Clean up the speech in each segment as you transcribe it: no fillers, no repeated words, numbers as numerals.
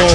My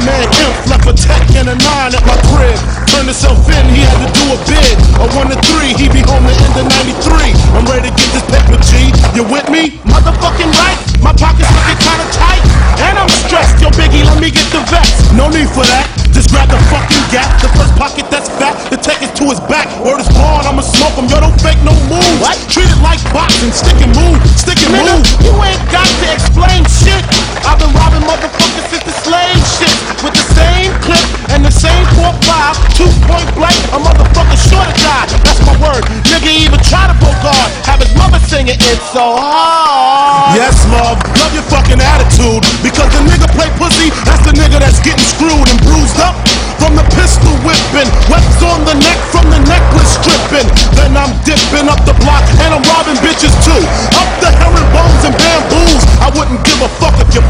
man Imp left a tech and a 9 at my crib. Turned himself in, he had to do a bid. A 1 to 3, he be home the end of 93. I'm ready to get this paper, G. You with me? Motherfucking right. My pockets looking kinda tight, and I'm stressed. Yo, Biggie, let me get the vest. No need for that. Just grab the fucking gap. The first pocket that's fat, the take it to his back. Word is born, I'ma smoke him. Yo, don't fake no moves. What? Treat it like boxing. Stick and move, stick and move. You ain't got to explain shit. I've been robbing motherfuckers since the slave shit. With the same clip and the same 4-5, 2-point blank, a motherfucker sure to die. That's my word. Nigga even try to go guard. Have his mother singing It's So Hard. Yes, love, love your fucking attitude. Because the nigga play pussy, that's the nigga that's getting screwed and bruised up from the pistol whipping. Webs on the neck from the necklace stripping. Then I'm dipping up the block and I'm robbing bitches too. Up the herringbones and bamboos. I wouldn't give a fuck if you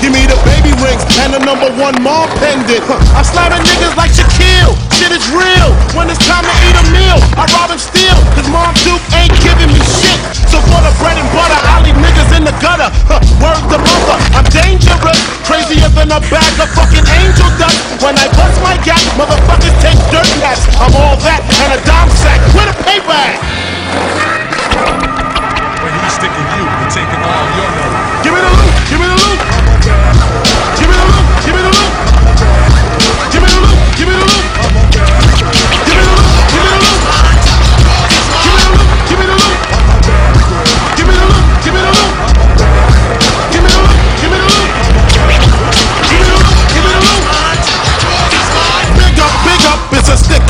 give me the baby rings and the #1 mom pendant. I'm slamming niggas like Shaquille. Shit is real. When it's time to eat a meal, I rob and steal. Cause Mom Duke ain't giving me shit. So for the bread and butter, I leave niggas in the gutter. Word to mother, I'm dangerous. Crazier than a bag of fucking angel dust. When I bust my gap, motherfuckers take dirt nats. I'm all that and a dime sack. Where the paper at? When he's sticking you, we're taking all your money. Give me the loot, give me the loot. Give me the loot, give me the loot. Give me the loot, give me the loot. Give me the loot, give me the loot. Give me the loot, give me the loot. Give me the loot, give me the loot. Give me the loot, give me the loot. Give me the loot, give me the loot. Big up, it's a stick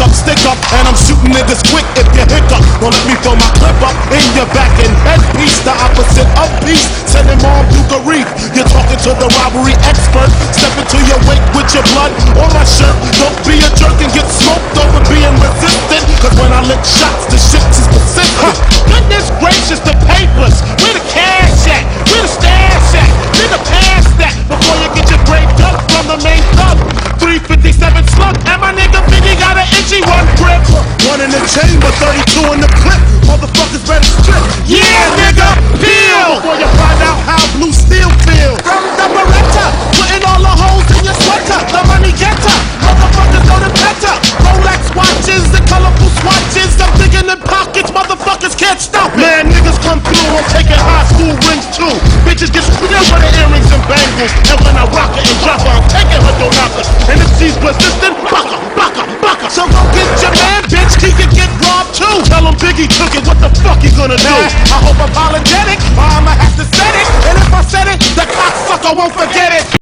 up, and I'm shooting niggas quick if you hiccup. Don't let me throw my clip up in your back and headpiece, the opposite of peace. Sending Mom Duke a reef. You're talking to the robbery expert. Step into your wake with your blood on my shirt. Don't be a jerk and get smoked over being resistant. Cause when I lick shots, the shit is persistent. Goodness gracious, the papers. Where the cash at? Where the stash at? Nigga, pass that before you get your grave dug from the main thug. 357 slug, and my nigga Biggie got an itchy one grip. One in the chamber, 32 in the clip. Motherfuckers better strip. Yeah, nigga, peel before you find out how blue steel feel. From the Beretta, putting all the holes in your sweater. The money getter, motherfuckers know the better. Rolex watches and colorful swatches. I'm digging in pockets, motherfuckers can't stop it. Man, niggas come through, I'm taking high school rings too. Bitches get screwed up with the earrings and bangles. And when I rock it and drop her, I'm taking her knockers. And if she's persistent, baka, baka, baka. So go get your man, bitch, he can get robbed too. Tell him Biggie took it, what the fuck he gonna do? I hope I apologize.